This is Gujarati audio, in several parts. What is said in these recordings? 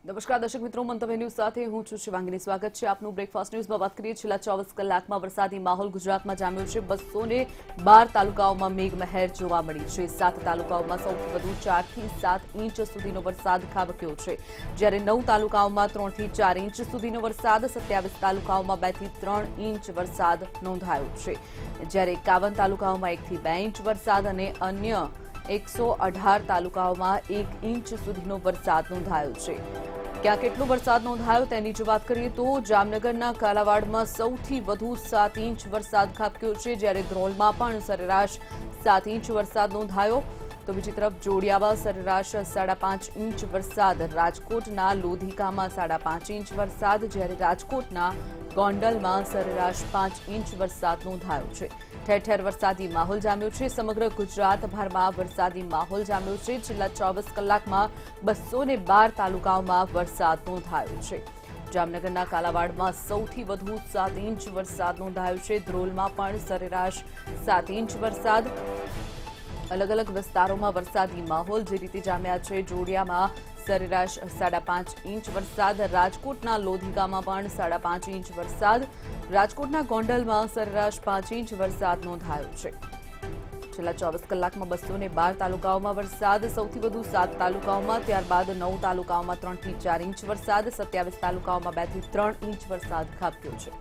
નમસ્કાર દર્શક મિત્રો, મંતવ્ય ન્યૂઝ સાથે હું છું શિવાંગીની. સ્વાગત છે આપનું બ્રેકફાસ્ટ ન્યૂઝમાં. વાત કરીએ છેલ્લા 24 કલાકમાં વરસાદી માહોલ ગુજરાતમાં જામ્યો છે. 212 તાલુકાઓમાં મેઘમહેર જોવા મળી છે. 7 તાલુકાઓમાં સૌથી વધુ 4 થી 7 ઇંચ સુધીનો વરસાદ ખાબક્યો છે, જ્યારે 9 તાલુકાઓમાં 3 થી 4 ઇંચ સુધીનો વરસાદ, 27 તાલુકાઓમાં 2 થી 3 ઇંચ વરસાદ નોંધાયો છે, જ્યારે 51 તાલુકાઓમાં 1 થી 2 ઇંચ વરસાદ અને અન્ય 118 તાલુકાઓમાં 1 ઇંચ સુધીનો વરસાદ નોંધાયો છે. ક્યાં કેટલો વરસાદ નોંધાયો તેની જો વાત કરીએ તો જામનગરના કાલાવાડમાં સૌથી વધુ 7 ઇંચ વરસાદ ખાબક્યો છે, જ્યારે ધ્રોલમાં પણ સરેરાશ 7 ઇંચ વરસાદ નોંધાયો. તો બીજી તરફ જોડિયામાં સરેરાશ 5.5 ઇંચ વરસાદ, રાજકોટના લોધિકામાં 5.5 ઇંચ વરસાદ, જ્યારે રાજકોટના ગોંડલમાં સરેરાશ 5 ઇંચ વરસાદ નોંધાયો છે. ઠેર ઠેર વરસાદી માહોલ જામ્યો છે. સમગ્ર ગુજરાતભરમાં વરસાદી માહોલ જામ્યો છે. છેલ્લા 24 કલાકમાં 212 તાલુકાઓમાં વરસાદ નોંધાયો છે. જામનગરના કાલાવાડમાં સૌથી વધુ 7 ઇંચ વરસાદ નોંધાયો છે. ધ્રોલમાં પણ સરેરાશ 7 ઇંચ વરસાદ. અલગ અલગ વિસ્તારોમાં વરસાદી માહોલ જે રીતે જામ્યા છે. જોડિયામાં સરેરાશ 5.5 ઇંચ વરસાદ, રાજકોટના લોધિકામાં પણ 5.5 ઇંચ વરસાદ, રાજકોટના ગોંડલમાં સરેરાશ 5 ઇંચ વરસાદ નોંધાયો છે. છેલ્લા 24 કલાકમાં 212 તાલુકાઓમાં વરસાદ, સૌથી વધુ 7 તાલુકાઓમાં, ત્યારબાદ 9 તાલુકાઓમાં 3 થી 4 ઇંચ વરસાદ, 27 તાલુકાઓમાં 2 થી 3 ઇંચ વરસાદ ખાબક્યો છે.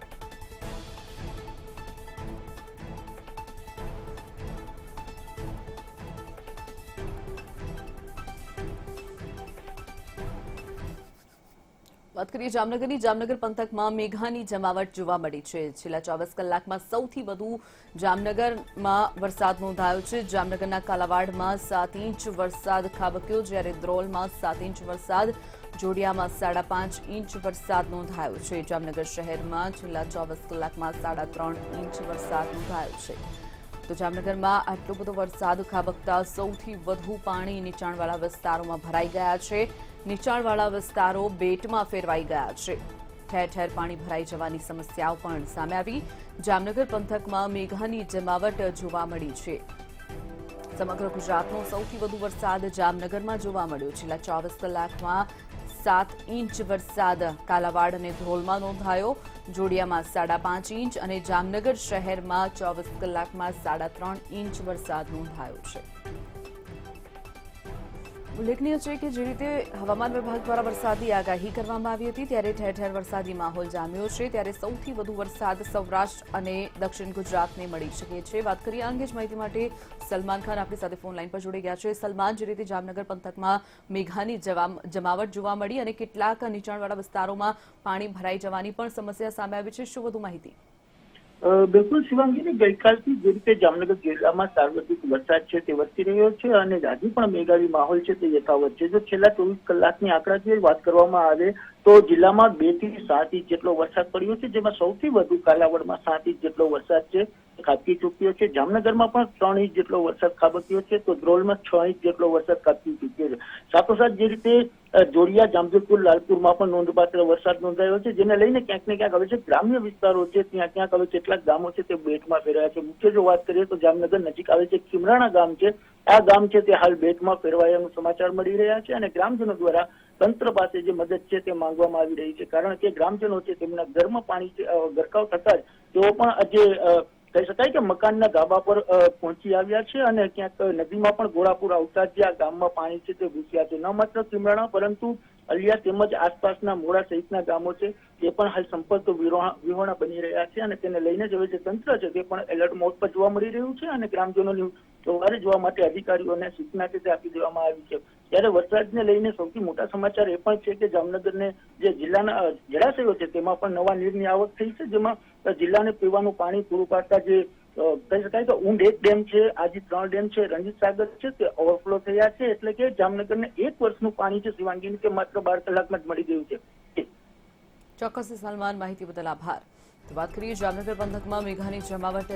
વાત કરીએ જામનગરની. જામનગર પંથકમાં મેઘાની જમાવટ જોવા મળી છે. છેલ્લા 24 કલાકમાં સૌથી વધુ જામનગરમાં વરસાદ નોંધાયો છે. જામનગરના કાલાવાડમાં 7 ઇંચ વરસાદ ખાબક્યો, જ્યારે ધ્રોલમાં 7 ઇંચ વરસાદ, જોડિયામાં 5.5 ઇંચ વરસાદ નોંધાયો છે. જામનગર શહેરમાં છેલ્લા 24 કલાકમાં 3.5 ઇંચ વરસાદ નોંધાયો છે. તો જામનગરમાં આટલો બધો વરસાદ ખાબકતા સૌથી વધુ પાણી નીચાણવાળા વિસ્તારોમાં ભરાઈ ગયા છે. નીચાણવાળા વિસ્તારો બેટમાં ફેરવાઈ ગયા છે. ઠેર ઠેર પાણી ભરાઈ જવાની સમસ્યાઓ પણ સામે આવી. જામનગર પંથકમાં મેઘાની જમાવટ જોવા મળી છે. સમગ્ર ગુજરાતનો સૌથી વધુ વરસાદ જામનગરમાં જોવા મળ્યો. છેલ્લા 24 કલાકમાં 7 ઇંચ વરસાદ કાલાવાડ અને ધ્રોલમાં નોંધાયો, જોડિયામાં 5.5 ઇંચ અને જામનગર શહેરમાં 24 કલાકમાં 3.5 ઇંચ વરસાદ નોંધાયો છે. ઉલ્લેખનીય છે કે જે રીતે હવામાન વિભાગ દ્વારા વરસાદની આગાહી કરવામાં આવી હતી, ત્યારે ઠેર ઠેર વરસાદી માહોલ જામ્યો છે. ત્યારે સૌથી વધુ વરસાદ સૌરાષ્ટ્ર અને દક્ષિણ ગુજરાતને મળી શકે છે. વાત કરીએ આ અંગે જ માહિતી માટે સલમાન ખાન આપણી સાથે ફોન લાઈન પર જોડી ગયા છે. સલમાન, જે રીતે જામનગર પંથકમાં મેઘાની જમાવટ જોવા મળી અને કેટલાક નીચાણવાળા વિસ્તારોમાં પાણી ભરાઈ જવાની પણ સમસ્યા સામે આવી છે, શું વધુ માહિતી? બિલકુલ શિવાંગીની, ગઈકાલથી જે રીતે જામનગર જિલ્લામાં સાર્વત્રિક વરસાદ છે તે વરસી રહ્યો છે અને હજી પણ મેઘાવી માહોલ છે તે યથાવત છે. જો છેલ્લા 24 કલાકની આંકડાકીય વાત કરવામાં આવે તો જિલ્લામાં 2 થી 7 ઇંચ જેટલો વરસાદ પડ્યો છે, જેમાં સૌથી વધુ કાલાવડમાં 7 ઇંચ જેટલો વરસાદ છે ખાબકી ચૂક્યો છે. જામનગરમાં પણ 3 ઇંચ જેટલો વરસાદ ખાબક્યો છે, તો ધ્રોલમાં 6 ઇંચ જેટલો વરસાદ ખાબકી ચૂક્યો છે. સાથોસાથ જે રીતે જોડિયા, જામજોધપુર, લાલપુરમાં પણ નોંધપાત્ર વરસાદ નોંધાયો છે, જેને લઈને ક્યાંક ને ક્યાંક હવે જે ગ્રામ્ય વિસ્તારો છે ત્યાં ક્યાંક હવે કેટલાક ગામો છે તે બેટમાં ફેરવાયા છે. મુખ્ય જો વાત કરીએ તો જામનગર નજીક આવે છે ખીમરાણા ગામ છે, આ ગામ છે તે હાલ બેટમાં ફેરવાયાનું સમાચાર મળી રહ્યા છે અને ગ્રામજનો દ્વારા તંત્ર પાસે જે મદદ છે તે માંગવામાં આવી રહી છે, કારણ કે ગ્રામજનો છે તેમના ઘરમાં પાણી ગરકાવ થતા જ તેઓ પણ જે કહી શકાય કે મકાનના ધાબા પર પહોંચી આવ્યા છે અને ક્યાંક નદીમાં પણ ઘોડાપુર આવતા જ આ ગામમાં પાણી છે તે ઘૂસ્યા છે. ન માત્ર ખીમરાણા પરંતુ અલિયા તેમજ આસપાસના મોડા સહિતના ગામો છે તે પણ હાલ સંપર્ક વિહોણા બની રહ્યા છે અને તેને લઈને જ હવે જે તંત્ર છે તે પણ એલર્ટ મોડ પર જોવા મળી રહ્યું છે અને ગ્રામજનોની સવારે જોવા માટે અધિકારીઓને સૂચના છે તે આપી દેવામાં આવી છે. ત્યારે વરસાદને લઈને સૌથી મોટા સમાચાર એ પણ છે કે જામનગરને જે જિલ્લાના જળાશયો છે તેમાં પણ નવા નીરની આવક થઈ છે, જેમાં જિલ્લાને પીવાનું પાણી પૂરું પાડતા જે કહી શકાય કે ઊંડ 1 ડેમ છે, આજે 3 ડેમ છે, રણજીત સાગર છે તે ઓવરફ્લો થયા છે, એટલે કે જામનગરને 1 વર્ષનું પાણી છે શિવાંગીની તે માત્ર 12 કલાકમાં જ મળી ગયું છે. ચોક્કસ સલમાન, માહિતી બદલ આભાર. તો વાત કરીએ જામનગર પંથકમાં મેઘાની જમાવટ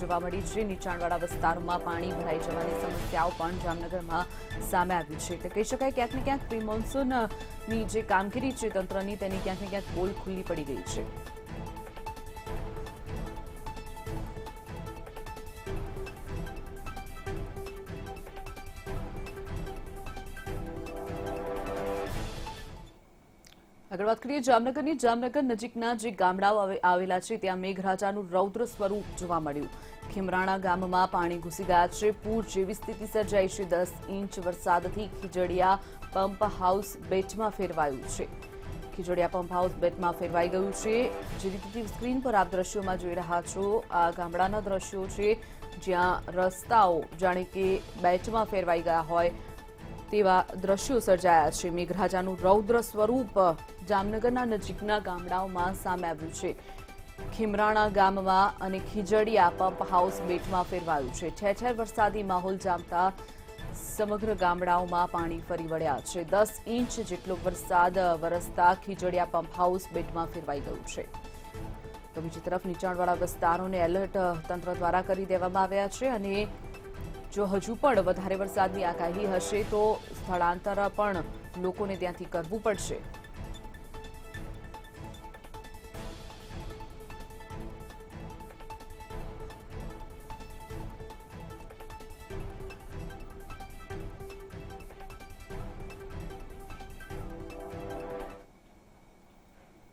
જોવા મળી છે. નીચાણવાળા વિસ્તારોમાં પાણી ભરાઈ જવાની સમસ્યાઓ પણ જામનગરમાં સામે આવી છે. એટલે કહી શકાય ક્યાંક ને ક્યાંક પ્રી મોન્સૂનની જે કામગીરી છે તંત્રની, તેની ક્યાંક ને ક્યાંક પોલ ખુલ્લી પડી ગઈ છે. આગળ વાત કરીએ જામનગરની. જામનગર નજીકના જે ગામડાઓ આવેલા છે ત્યાં મેઘરાજાનું રૌદ્ર સ્વરૂપ જોવા મળ્યું. ખીમરાણા ગામમાં પાણી ઘૂસી ગયા છે. પૂર જેવી સ્થિતિ સર્જાઈ છે. 10 ઇંચ વરસાદથી ખીજડીયા પંપ હાઉસ બેટમાં ફેરવાયું છે. ખીજડીયા પંપ હાઉસ બેટમાં ફેરવાઈ ગયું છે. જે રીતે સ્ક્રીન પર આપ દ્રશ્યોમાં જોઈ રહ્યા છો, આ ગામડાના દ્રશ્યો છે જ્યાં રસ્તાઓ જાણે કે બેટમાં ફેરવાઈ ગયા હોય તેવા દ્રશ્યો સર્જાયા છે. મેઘરાજાનું રૌદ્ર સ્વરૂપ જામનગરના નજીકના ગામડાઓમાં સામે આવ્યું છે. ખીમરાણા ગામમાં અને ખીજડીયા પંપ હાઉસ બેટમાં ફેરવાયું છે. ઠેર ઠેર વરસાદી માહોલ જામતા સમગ્ર ગામડાઓમાં પાણી ફરી વળ્યા છે. 10 ઇંચ જેટલો વરસાદ વરસતા ખીજડીયા પંપ હાઉસ બેટમાં ફેરવાઈ ગયું છે. તો બીજી તરફ નીચાણવાળા વિસ્તારોને એલર્ટ તંત્ર દ્વારા કરી દેવામાં આવ્યા છે અને જો હજુ પણ વધારે વરસાદની આગાહી હશે તો સ્થળાંતર પણ લોકોને ત્યાંથી કરવું પડશે.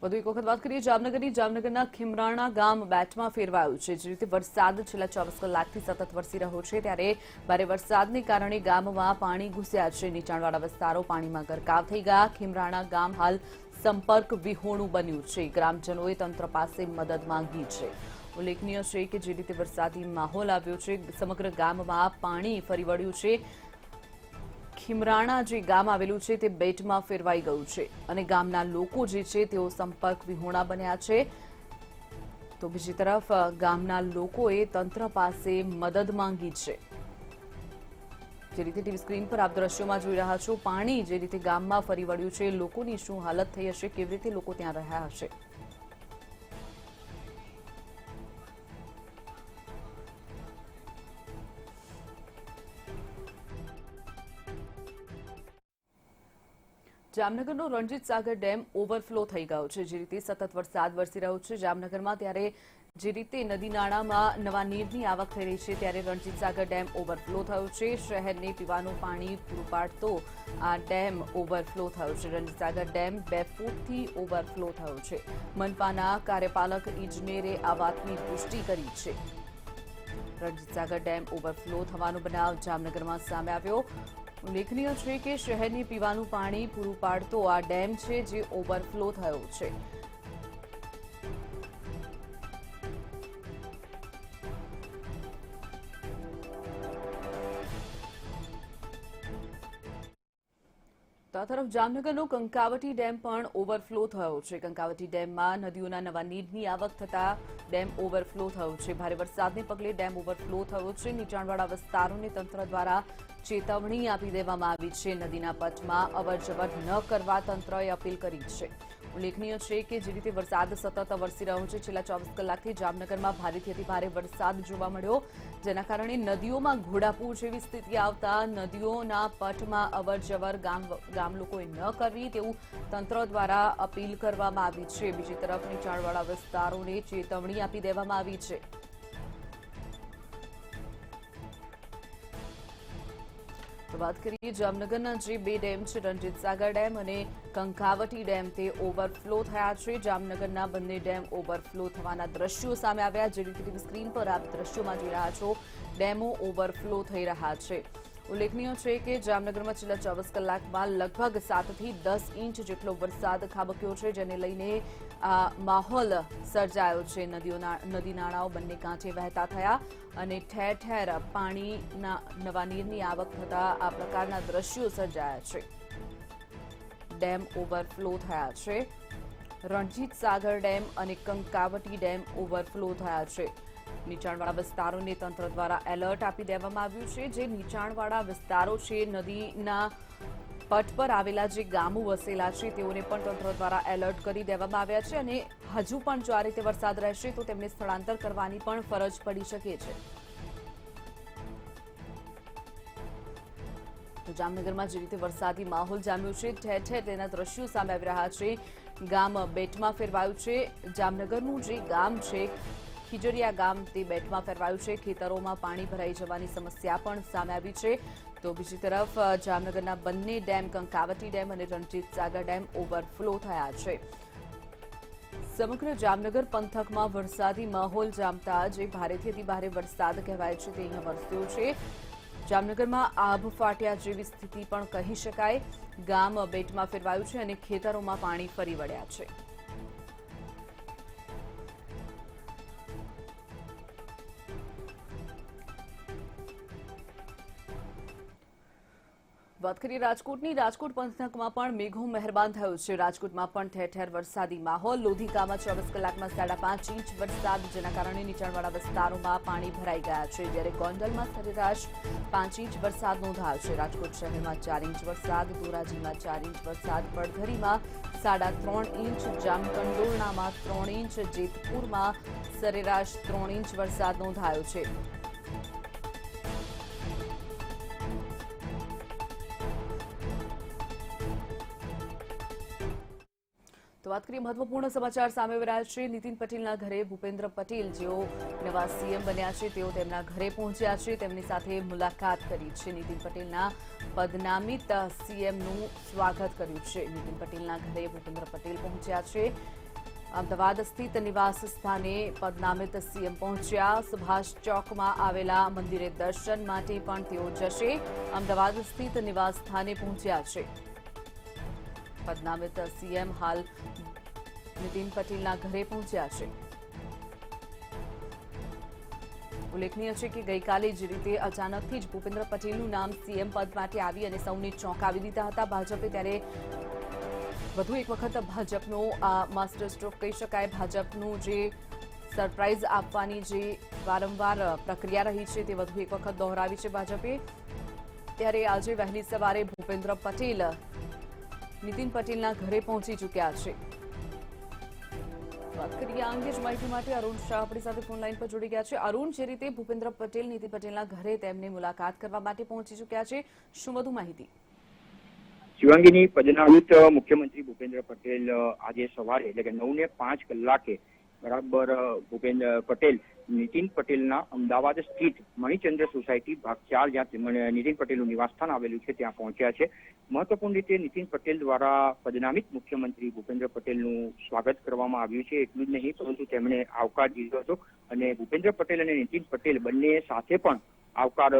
વધુ એક વખત વાત કરીએ જામનગરની. જામનગરના ખીમરાણા ગામ બેટમાં ફેરવાયું છે. જે રીતે વરસાદ છેલ્લા 24 કલાકથી સતત વરસી રહ્યો છે ત્યારે ભારે વરસાદને કારણે ગામમાં પાણી ઘૂસ્યા છે. નીચાણવાળા વિસ્તારો પાણીમાં ગરકાવ થઈ ગયા. ખીમરાણા ગામ હાલ સંપર્ક વિહોણું બન્યું છે. ગ્રામજનોએ તંત્ર પાસે મદદ માંગી છે. ઉલ્લેખનીય છે કે જે રીતે વરસાદી માહોલ આવ્યો છે, સમગ્ર ગામમાં પાણી ફરી વળ્યું છે. ખીમરાણા જે ગામ આવેલું છે તે બેટમાં ફેરવાઈ ગયું છે અને ગામના લોકો જે છે તેઓ સંપર્ક વિહોણા બન્યા છે. તો બીજી તરફ ગામના લોકોએ તંત્ર પાસે મદદ માંગી છે. જે રીતે ટીવી સ્ક્રીન પર આપ દ્રશ્યોમાં જોઈ રહ્યા છો, પાણી જે રીતે ગામમાં ફરી વળ્યું છે, લોકોની શું હાલત થઈ હશે, કેવી રીતે લોકો ત્યાં રહ્યા હશે. જામનગરનો રણજીત સાગર ડેમ ઓવરફ્લો થઈ ગયો છે. જે રીતે સતત વરસાદ વરસી રહ્યો છે જામનગરમાં, ત્યારે જે રીતે નદી નાળામાં નવા નીરની આવક થઈ રહી છે ત્યારે રણજીત સાગર ડેમ ઓવરફ્લો થયો છે. શહેરને પીવાનું પાણી પૂરું પાડતો આ ડેમ ઓવરફ્લો થયો છે. રણજીત સાગર ડેમ 2 ફૂટથી ઓવરફ્લો થયો છે. મનપાના કાર્યપાલક ઇજનેરે આ વાતની પુષ્ટિ કરી છે. રણજીત સાગર ડેમ ઓવરફ્લો થવાનો બનાવ જામનગરમાં સામે આવ્યો. ઉલ્લેખનીય છે કે શહેરને પીવાનું પાણી પૂરું પાડતો આ ડેમ છે જે ઓવરફ્લો થયો છે. તો આ તરફ જામનગરનો કંકાવટી ડેમ પણ ઓવરફ્લો થયો છે. કંકાવટી ડેમમાં નદીઓના નવા નીરની આવક થતા ડેમ ઓવરફ્લો થયો છે. ભારે વરસાદને પગલે ડેમ ઓવરફ્લો થયો છે. નીચાણવાળા વિસ્તારોને તંત્ર દ્વારા ચેતવણી આપી દેવામાં આવી છે. નદીના પટમાં અવરજવર ન કરવા તંત્રએ અપીલ કરી છે. ઉલ્લેખનીય છે કે જે રીતે વરસાદ સતત વરસી રહ્યો છે, છેલ્લા 24 કલાકથી જામનગરમાં ભારેથી અતિભારે વરસાદ જોવા મળ્યો, જેના કારણે નદીઓમાં ઘોડાપૂર જેવી સ્થિતિ આવતા નદીઓના પટમાં અવરજવર ગામ લોકોએ ન કરવી તેવું તંત્ર દ્વારા અપીલ કરવામાં આવી છે. બીજી તરફ નીચાણવાળા વિસ્તારોને ચેતવણી આપી દેવામાં આવી છે. તો વાત કરીએ જામનગરના જે 2 ડેમ છે, રણજીત સાગર ડેમ અને કંકાવટી ડેમ, તે ઓવરફ્લો થયા છે. જામનગરના બંને ડેમ ઓવરફ્લો થવાના દ્રશ્યો સામે આવ્યા. જે રીતે સ્ક્રીન પર આપ દ્રશ્યોમાં જોઈ રહ્યા છો, ડેમો ઓવરફ્લો થઈ રહ્યા છે. ઉલ્લેખનીય છે કે જામનગરમાં છેલ્લા 24 કલાકમાં લગભગ 7 થી 10 ઇંચ જેટલો વરસાદ ખાબક્યો છે, જેને લઈને માહોલ સર્જાયો છે. નદી નાળાઓ બંને કાંઠે વહેતા થયા અને ઠેર ઠેર પાણીના નવા નીરની આવક થતા આ પ્રકારના દ્રશ્યો સર્જાયા છે. ડેમ ઓવરફ્લો થયા છે. રણજીત સાગર ડેમ અને કંકાવટી ડેમ ઓવરફ્લો થયા છે. નીચાણવાળા વિસ્તારોને તંત્ર દ્વારા એલર્ટ આપી દેવામાં આવ્યું છે. જે નીચાણવાળા વિસ્તારો છે, નદીના પટ પર આવેલા જે ગામો વસેલા છે, તેઓને પણ તંત્ર દ્વારા એલર્ટ કરી દેવામાં આવ્યા છે અને હજુ પણ જો આ રીતે વરસાદ રહેશે તો તેમને સ્થળાંતર કરવાની પણ ફરજ પડી શકે છે. તો જામનગરમાં જે રીતે વરસાદી માહોલ જામ્યો છે, ઠેર ઠેર તેના દ્રશ્યો સામે આવી રહ્યા છે. ગામ બેટમાં ફેરવાયું છે. જામનગરનું જે ગામ છે ખીજડીયા ગામ, તે બેટમાં ફેરવાયું છે. ખેતરોમાં પાણી ભરાઈ જવાની સમસ્યા પણ સામે આવી છે. તો બીજી તરફ જામનગરના બંને ડેમ કંકાવટી ડેમ અને રણજીત સાગર ડેમ ઓવરફ્લો થયા છે. સમગ્ર જામનગર પંથકમાં વરસાદી માહોલ જામતા જે ભારેથી અતિભારે વરસાદ કહેવાય છે તે અહીંયા વરસ્યો છે. જામનગરમાં આભ ફાટ્યા જેવી સ્થિતિ પણ કહી શકાય. ગામ બેટમાં ફેરવાયું છે અને ખેતરોમાં પાણી ફરી વળ્યા છે. વાત કરીએ રાજકોટની. રાજકોટ પંથકમાં પણ મેઘો મહેરબાન થયો છે. રાજકોટમાં પણ ઠેર ઠેર વરસાદી માહોલ. લોધિકામાં 24 કલાકમાં 5.5 ઇંચ વરસાદ, જેના કારણે નીચાણવાળા વિસ્તારોમાં પાણી ભરાઈ ગયા છે. જ્યારે ગોંડલમાં સરેરાશ 5 ઇંચ વરસાદ નોંધાયો છે. રાજકોટ શહેરમાં 4 ઇંચ વરસાદ, ધોરાજીમાં 4 ઇંચ વરસાદ, પડધરીમાં 3.5 ઇંચ, જામકંડોરણામાં 3 ઇંચ, જેતપુરમાં સરેરાશ 3 ઇંચ વરસાદ નોંધાયો છે. તો વાત કરીએ મહત્વપૂર્ણ સમાચાર સામે આવી રહ્યા છે. નીતિન પટેલના ઘરે ભૂપેન્દ્ર પટેલ, જેઓ નવા સીએમ બન્યા છે, તેઓ તેમના ઘરે પહોંચ્યા છે. તેમની સાથે મુલાકાત કરી છે. નીતિન પટેલના પદનામિત સીએમનું સ્વાગત કર્યું છે. નીતિન પટેલના ઘરે ભૂપેન્દ્ર પટેલ પહોંચ્યા છે. અમદાવાદ સ્થિત નિવાસ સ્થાને પદનામિત સીએમ પહોંચ્યા. સુભાષ ચોકમાં આવેલા મંદિરે દર્શન માટે પણ તેઓ જશે. અમદાવાદ સ્થિત નિવાસ સ્થાને પહોંચ્યા છે. પદનામિત સીએમ હાલ નીતિન પટેલના ઘરે પહોંચ્યા છે. ઉલ્લેખનીય છે કે ગઈકાલે જ રીતે અચાનકથી જ ભૂપેન્દ્ર પટેલનું નામ સીએમ પદ માટે આવી અને સૌને ચોંકાવી દીધા હતા ભાજપે. ત્યારે વધુ એક વખત ભાજપનો આ માસ્ટર સ્ટ્રોક કહી શકાય. ભાજપનું જે સરપ્રાઇઝ આપવાની જે વારંવાર પ્રક્રિયા રહી છે તે વધુ એક વખત દોહરાવી છે ભાજપે. ત્યારે આજે વહેલી સવારે ભૂપેન્દ્ર પટેલ નીતિન પટેલના ઘરે પહોંચી ચૂક્યા છે. વાત કરીએ આ અંગે જ માહિતી માટે અરુણ શાહ આપણી સાથે ફોન લાઈન પર જોડી ગયા છે. અરુણ, જે રીતે ભૂપેન્દ્ર પટેલ નીતિન પટેલના ઘરે તેમને મુલાકાત કરવા માટે પહોંચી ચૂક્યા છે, શું વધુ માહિતી? શિવાંગીની, પદનામિત મુખ્યમંત્રી ભૂપેન્દ્ર પટેલ આજે સવારે એટલે કે 9:05 કલાકે બરાબર ભૂપેન્દ્ર પટેલ નીતિન પટેલના અમદાવાદ સ્થિત મણિચંદ્ર સોસાયટી ભાગ 4, જ્યાં નીતિન પટેલનું નિવાસસ્થાન આવેલું છે, ત્યાં પહોંચ્યા છે. મહત્વપૂર્ણ રીતે નીતિન પટેલ દ્વારા પદનામિત મુખ્યમંત્રી ભૂપેન્દ્ર પટેલનું સ્વાગત કરવામાં આવ્યું છે. એટલું જ નહીં, પરંતુ તેમણે આવકાર લીધો હતો અને ભૂપેન્દ્ર પટેલ અને નીતિન પટેલ બંને સાથે પણ આવકાર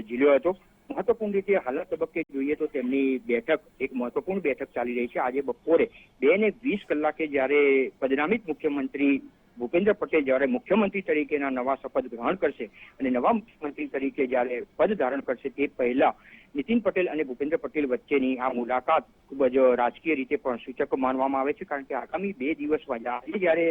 ઝીલ્યો હતો. મહત્વપૂર્ણ રીતે હાલના તબક્કે જોઈએ તો તેમની બેઠક, એક મહત્વપૂર્ણ બેઠક ચાલી રહી છે. આજે બપોરે 2:20 કલાકે જ્યારે પદનામિત મુખ્યમંત્રી ભૂપેન્દ્ર પટેલ જ્યારે મુખ્યમંત્રી તરીકેના નવા શપથ ગ્રહણ કરશે અને નવા મુખ્યમંત્રી તરીકે જ્યારે પદ ધારણ કરશે તે પહેલા નીતિન પટેલ અને ભૂપેન્દ્ર પટેલ વચ્ચેની આ મુલાકાત ખૂબ જ રાજકીય રીતે પણ સૂચક માનવામાં આવે છે. કારણ કે આગામી 2 દિવસમાં જ્યારે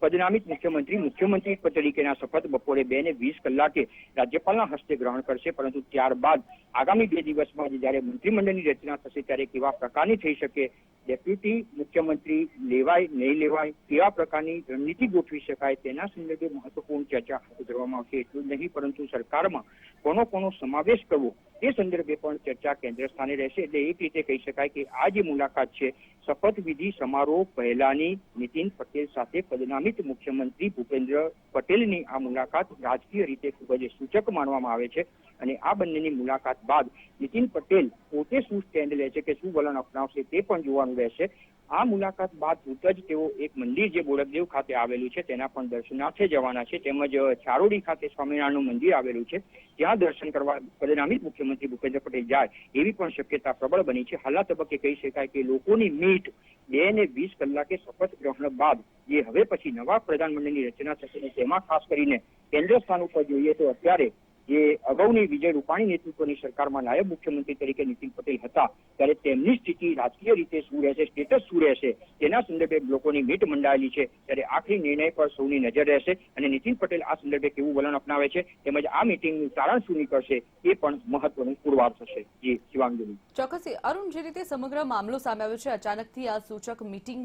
પદનામિત મુખ્યમંત્રી તરીકેના શપથ બપોરે 2:20 કલાકે રાજ્યપાલના હસ્તે ગ્રહણ કરશે, પરંતુ ત્યારબાદ આગામી 2 દિવસમાં જ્યારે મંત્રીમંડળની રચના થશે ત્યારે કેવા પ્રકારની થઈ શકે, ડેપ્યુટી મુખ્યમંત્રી લેવાય નહીં લેવાય, કેવા પ્રકારની રણનીતિ ગોઠવી શકાય, તેના સંદર્ભે મહત્વપૂર્ણ ચર્ચા હાથ ધરવામાં આવશે. એટલું જ નહીં, પરંતુ સરકારમાં કોનો સમાવેશ કરવો તે સંદર્ભે પણ ચર્ચા કેન્દ્ર સ્થાને રહેશે. એટલે એક રીતે કહી શકાય કે આ જે મુલાકાત છે, શપથવિધિ સમારોહ પહેલાની નીતિન પટેલ સાથે પદનામિત મુખ્યમંત્રી ભૂપેન્દ્ર પટેલની આ મુલાકાત રાજકીય રીતે ખૂબ જ સૂચક માનવામાં આવે છે. અને આ બંનેની મુલાકાત બાદ નીતિન પટેલ પોતે શું સ્ટેન્ડ લે છે કે શું વલણ અપનાવશે તે પણ જોવાનું રહેશે. આ મુલાકાત બાદ જ તેઓ એક મંદિર જે બોરકદેવ ખાતે આવેલું છે તેના પણ દર્શનાર્થે જવાના છે. તેમજ ચારોડી ખાતે સ્વામિનારાયણનું મંદિર આવેલું છે, ત્યાં દર્શન કરવા પદનામિત મુખ્યમંત્રી ભૂપેન્દ્ર પટેલ જાય એવી પણ શક્યતા પ્રબળ બની છે. હાલના તબક્કે કહી શકાય કે લોકોની મીટ 2:20 કલાકે શપથ ગ્રહણ બાદ જે હવે પછી નવા પ્રધાનમંત્રીની રચના થશે, તેમાં ખાસ કરીને કેન્દ્ર સ્થાન ઉપર જોઈએ તો અત્યારે જે અગાઉની વિજય રૂપાણી નેતૃત્વની સરકારમાં નાયબ મુખ્યમંત્રી તરીકે નીતિન પટેલ હતા, ત્યારે તેમની સ્થિતિ રાજકીય રીતે શું રહેશે, સ્ટેટસ શું રહેશે, તેના સંદર્ભે લોકોની મીટ મંડાયેલી છે. ત્યારે આખરી નિર્ણય પર સૌની નજર રહેશે અને નીતિન પટેલ આ સંદર્ભે કેવું વલણ અપનાવે છે તેમજ આ મીટિંગનું સારાંશ શું નીકળશે એ પણ મહત્વનું પુરવાર થશે. જી શિવાંગી. ચોક્કસ. અરુણ, જે રીતે સમગ્ર મામલો સામે આવ્યો છે, અચાનકથી આ સૂચક મીટિંગ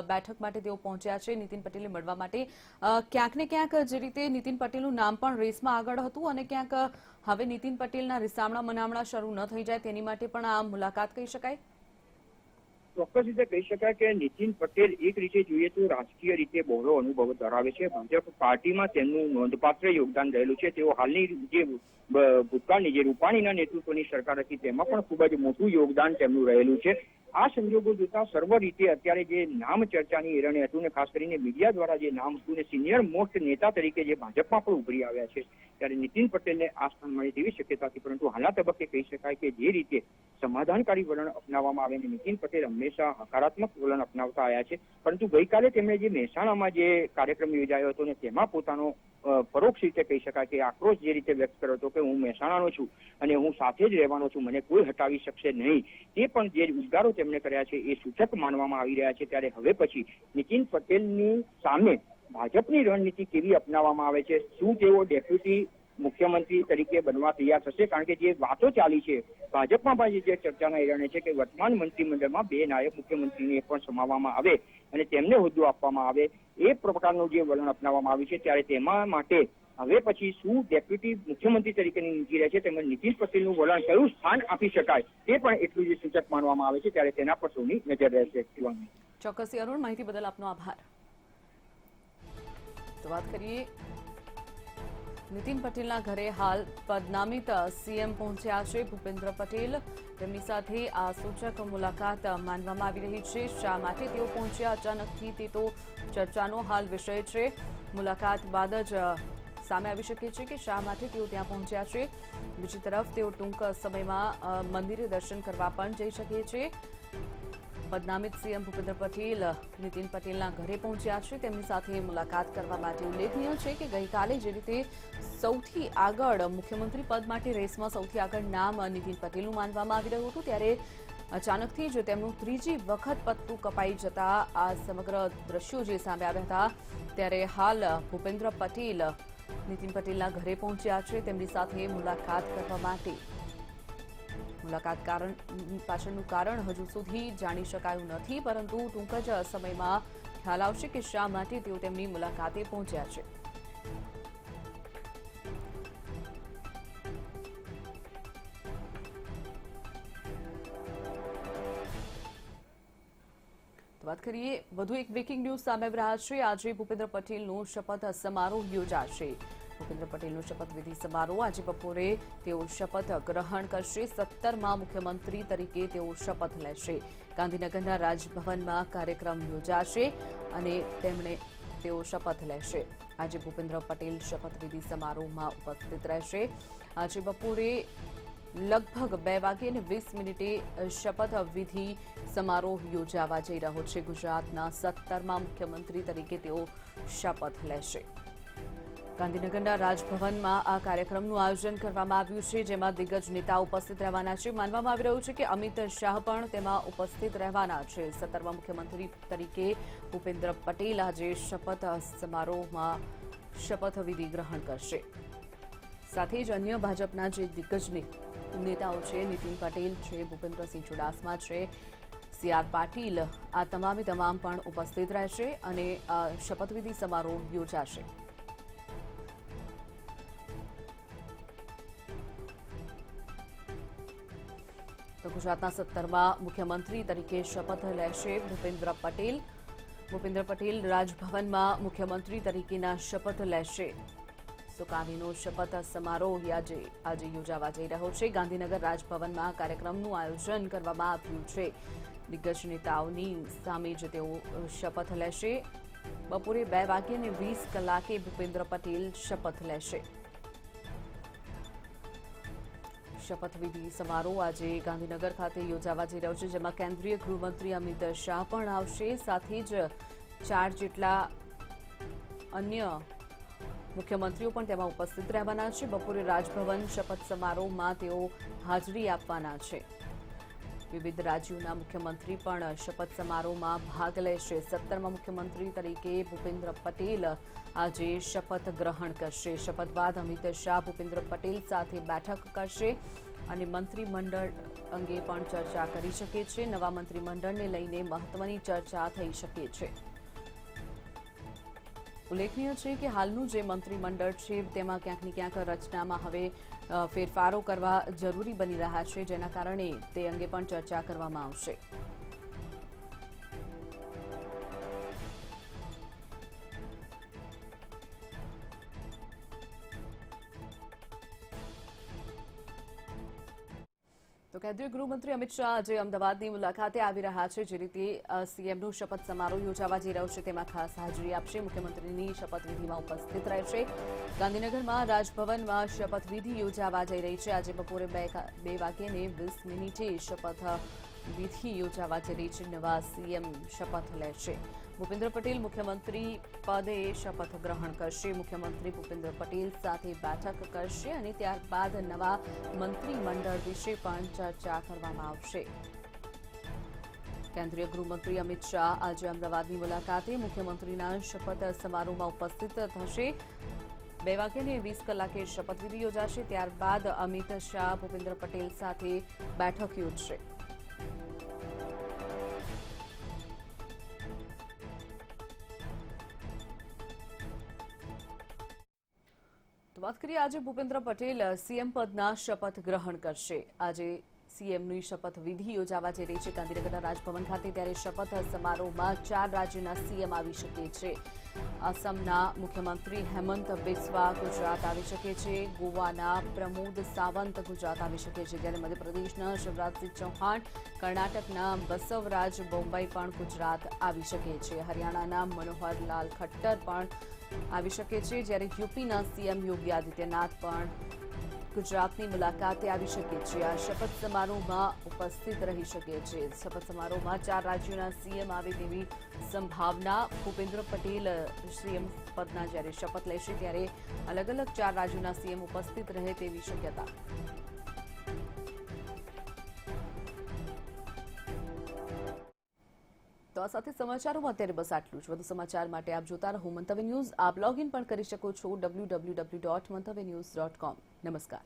બેઠક માટે તેઓ પહોંચ્યા છે નીતિન પટેલને મળવા માટે, ક્યાંક ને ક્યાંક જે રીતે નીતિન પટેલનું નામ પણ રેસમાં આગળ હતું અને ક્યાંક હવે નીતિન પટેલના રિસામણા મનામણા શરૂ ન થઈ જાય તેની માટે પણ આ મુલાકાત કહી શકાય? ચોક્કસ રીતે કહી શકાય કે નીતિન પટેલ એક રીતે જોઈએ તો રાજકીય રીતે બહોળો અનુભવ ધરાવે છે. ભાજપ પાર્ટીમાં તેમનું નોંધપાત્ર યોગદાન રહેલું છે. તેઓ હાલની જે ભૂતકાળની જે રૂપાણીના નેતૃત્વની સરકાર હતી તેમાં પણ ખૂબ જ મોટું યોગદાન તેમનું રહેલું છે. આ સંજોગો જોતા સર્વ રીતે અત્યારે જે નામ ચર્ચાની એરણે હતું ને ખાસ કરીને મીડિયા દ્વારા જે નામ હતું ને સિનિયર મોસ્ટ નેતા તરીકે જે ભાજપમાં પણ ઉભરી આવ્યા છે ત્યારે નીતિન પટેલને આ સ્થાન મળે તેવી શક્યતા હતી. પરંતુ હાલના તબક્કે કહી શકાય કે જે રીતે સમાધાનકારી વલણ અપનાવવામાં આવે અને નીતિન પટેલ હંમેશા હકારાત્મક વલણ અપનાવતા આવ્યા છે. પરંતુ ગઈકાલે તેમણે જે મહેસાણામાં જે કાર્યક્રમ યોજાયો હતો ને તેમાં પોતાનો પરોક્ષ રીતે કહી શકાય કે આક્રોશ જે રીતે વ્યક્ત કર્યો હતો કે હું મહેસાણાનો છું અને હું સાથે જ રહેવાનો છું, મને કોઈ હટાવી શકશે નહીં, તે પણ જે ઉદ્ગારો તેમણે કર્યા છે એ સૂચક માનવામાં આવી રહ્યા છે. ત્યારે હવે પછી નીતિન પટેલની સામે ભાજપની રણનીતિ કેવી અપનાવવામાં આવે છે, શું તેઓ ડેપ્યુટી મુખ્યમંત્રી તરીકે બનવા તૈયાર થશે? કારણ કે જે વાતો ચાલી છે ભાજપમાં પણ જે ચર્ચાના એરણે છે કે વર્તમાન મંત્રીમંડળમાં 2 નાયબ મુખ્યમંત્રીને પણ સમાવવામાં આવે અને તેમને હોદ્દો આપવામાં આવે, એ પ્રકારનું જે વલણ અપનાવવામાં આવ્યું છે. ત્યારે તેમાં માટે હવે પછી શું ડેપ્યુટી મુખ્યમંત્રી તરીકેની નીતિ રહે છે તેમજ નીતિન પટેલનું વલણ કયું સ્થાન આપી શકાય તે પણ એટલું જ સૂચક માનવામાં આવે છે. ત્યારે તેના પર સૌની નજર રહેશે. ચોક્કસ અરુણ, માહિતી બદલ આપનો આભાર. તો વાત કરીએ નીતિન પટેલના ઘરે હાલ પદનામિત સીએમ પહોંચ્યા છે ભૂપેન્દ્ર પટેલ. તેમની સાથે આ સૂચક મુલાકાત માનવામાં આવી રહી છે. શા માટે તેઓ પહોંચ્યા અચાનકથી તે તો ચર્ચાનો હાલ વિષય છે. મુલાકાત બાદ જ સામે આવી શકે છે કે શા માટે તેઓ ત્યાં પહોંચ્યા છે. બીજી તરફ તેઓ ટૂંક સમયમાં મંદિરે દર્શન કરવા પણ જઈ શકે છે. પદનામિત સીએમ ભૂપેન્દ્ર પટેલ નીતિન પટેલના ઘરે પહોંચ્યા છે. તેમની સાથે મુલાકાત કરવા માટે ઉલ્લેખનીય છે કે ગઈકાલે જે રીતે સૌથી આગળ મુખ્યમંત્રી પદ માટે રેસમાં સૌથી આગળ નામ નીતિન પટેલનું માનવામાં આવી રહ્યું હતું, ત્યારે અચાનકથી જ તેમનું 3જી વખત પત્તું કપાઈ જતા આ સમગ્ર દ્રશ્યો જે સામે આવ્યા હતા. ત્યારે હાલ ભૂપેન્દ્ર પટેલ નીતિન પટેલના ઘરે પહોંચ્યા છે. તેમની સાથે મુલાકાત કરવા માટે મુલાકાત પાછળનું કારણ હજુ સુધી જાણી શકાયું નથી, પરંતુ ટૂંક જ સમયમાં ખ્યાલ આવશે કે શા માટે તેઓ તેમની મુલાકાતે પહોંચ્યા છે. વાત કરીએ વધુ એક બ્રેકિંગ ન્યૂઝ સામે આવી રહ્યા છે. આજે ભૂપેન્દ્ર પટેલનો શપથ સમારોહ યોજાશે. ભૂપેન્દ્ર પટેલનો શપથવિધિ સમારોહ આજે બપોરે તેઓ શપથ ગ્રહણ કરશે. 17મા મુખ્યમંત્રી તરીકે તેઓ શપથ લેશે. ગાંધીનગરના રાજભવનમાં કાર્યક્રમ યોજાશે અને તેઓ શપથ લેશે. આજે ભૂપેન્દ્ર પટેલ શપથવિધિ સમારોહમાં ઉપસ્થિત રહેશે. આજે બપોરે લગભગ 2:20 શપથવિધિ સમારોહ યોજાવા જઈ રહ્યો છે. ગુજરાતના 17મા મુખ્યમંત્રી તરીકે તેઓ શપથ લેશે. ગાંધીનગરના રાજભવનમાં આ કાર્યક્રમનું આયોજન કરવામાં આવ્યું છે, જેમાં દિગ્ગજ નેતાઓ ઉપસ્થિત રહેવાના છે. માનવામાં આવી રહ્યું છે કે અમિત શાહ પણ તેમાં ઉપસ્થિત રહેવાના છે. 17મા મુખ્યમંત્રી તરીકે ભૂપેન્દ્ર પટેલ આજે શપથ સમારોહમાં શપથવિધિ ગ્રહણ કરશે. સાથે જ અન્ય ભાજપના જે દિગ્ગજ નેતાઓ છે, નીતિન પટેલ છે, ભૂપેન્દ્રસિંહ ચુડાસમા છે, સી.આર. પાટીલ, આ તમામે તમામ પણ ઉપસ્થિત રહેશે અને શપથવિધિ સમારોહ યોજાશે. તો ગુજરાતના 17મા મુખ્યમંત્રી તરીકે શપથ લેશે ભૂપેન્દ્ર પટેલ. ભૂપેન્દ્ર પટેલ રાજભવનમાં મુખ્યમંત્રી તરીકેના શપથ લેશે. સુકાનીનો શપથ સમારોહ આજે યોજાવા જઈ રહ્યો છે. ગાંધીનગર રાજભવનમાં કાર્યક્રમનું આયોજન કરવામાં આવ્યું છે. દિગ્ગજ નેતાઓની સામે જ તેઓ શપથ લેશે. બપોરે 2:20 ભૂપેન્દ્ર પટેલ શપથ લેશે. શપથવિધિ સમારોહ આજે ગાંધીનગર ખાતે યોજાવા જઈ રહ્યો છે, જેમાં કેન્દ્રીય ગૃહમંત્રી અમિત શાહ પણ આવશે. સાથે જ 4 જેટલા અન્ય મુખ્યમંત્રીઓ પણ તેમાં ઉપસ્થિત રહેવાના છે. બપોરે રાજભવન શપથ સમારોહમાં તેઓ હાજરી આપવાના છે. વિવિધ રાજ્યોના મુખ્યમંત્રી પણ શપથ સમારોહમાં ભાગ લેશે. 17મા મુખ્યમંત્રી તરીકે ભૂપેન્દ્ર પટેલ આજે શપથ ગ્રહણ કરશે. શપથ બાદ અમિત શાહ ભૂપેન્દ્ર પટેલ સાથે બેઠક કરશે અને મંત્રીમંડળ અંગે પણ ચર્ચા કરી શકે છે. નવા મંત્રીમંડળને લઈને મહત્વની ચર્ચા થઈ શકે છે. ઉલ્લેખનીય છે કે હાલનું જે મંત્રીમંડળ છે તેમાં ક્યાંક ને ક્યાંક રચનામાં હવે ફેરફારો કરવા જરૂરી બની રહ્યા છે, જેના કારણે તે અંગે પણ ચર્ચા કરવામાં આવશે. તો કેન્દ્રીય ગૃહમંત્રી અમિત શાહ આજે અમદાવાદની મુલાકાતે આવી રહ્યા છે. જે રીતે સીએમનો શપથ સમારોહ યોજાવા જઈ રહ્યો છે તેમાં ખાસ હાજરી આપશે. મુખ્યમંત્રીની શપથવિધિમાં ઉપસ્થિત રહેશે. ગાંધીનગરમાં રાજભવનમાં શપથવિધિ યોજાવા જઈ રહી છે. આજે બપોરે 2:20 શપથવિધિ યોજાવા જઈ રહી છે. નવા સીએમ શપથ લેશે. ભૂપેન્દ્ર પટેલ મુખ્યમંત્રી પદે શપથ ગ્રહણ કરશે. મુખ્યમંત્રી ભૂપેન્દ્ર પટેલ સાથે બેઠક કરશે અને ત્યારબાદ નવા મંત્રીમંડળ વિશે પણ ચર્ચા કરવામાં આવશે. કેન્દ્રીય ગૃહમંત્રી અમિત શાહ આજે અમદાવાદની મુલાકાતે મુખ્યમંત્રીના શપથ સમારોહમાં ઉપસ્થિત થશે. 2:20 શપથવિધિ યોજાશે. ત્યારબાદ અમિત શાહ ભૂપેન્દ્ર પટેલ સાથે બેઠક યોજશે. તો વાત કરીએ આજે ભૂપેન્દ્ર પટેલ સીએમ પદના શપથ ગ્રહણ કરશે. આજે સીએમની શપથવિધિ યોજાવા જઈ રહી છે ગાંધીનગરના રાજભવન ખાતે. ત્યારે શપથ સમારોહમાં 4 રાજ્યના સીએમ આવી શકે છે. અસમના મુખ્યમંત્રી હેમંત બિસ્વા ગુજરાત આવી શકે છે. ગોવાના પ્રમોદ સાવંત ગુજરાત આવી શકે છે. જ્યારે મધ્યપ્રદેશના શિવરાજસિંહ ચૌહાણ, કર્ણાટકના બસવરાજ બોમ્બઈ પણ ગુજરાત આવી શકે છે. હરિયાણાના મનોહરલાલ ખટ્ટર પણ આવી શકે છે. જ્યારે યુપીના સીએમ યોગી આદિત્યનાથ પણ ગુજરાતની મુલાકાતે આવી શકે છે. આ શપથ સમારોહમાં ઉપસ્થિત રહી શકે છે. શપથ સમારોહમાં 4 રાજ્યોના સીએમ આવે તેવી સંભાવના. ભૂપેન્દ્ર પટેલ સીએમ પદના જ્યારે શપથ લેશે ત્યારે અલગ અલગ 4 રાજ્યોના સીએમ ઉપસ્થિત રહે તેવી શક્યતા. તો આ સાથે સમાચારોમાં અત્યારે બસ આટલું જ. વધુ સમાચાર માટે આપ જોતા રહો મંતવ્ય ન્યૂઝ. આપ લોગ ઇન પણ કરી શકો છો www.mantavynews.com. નમસ્કાર.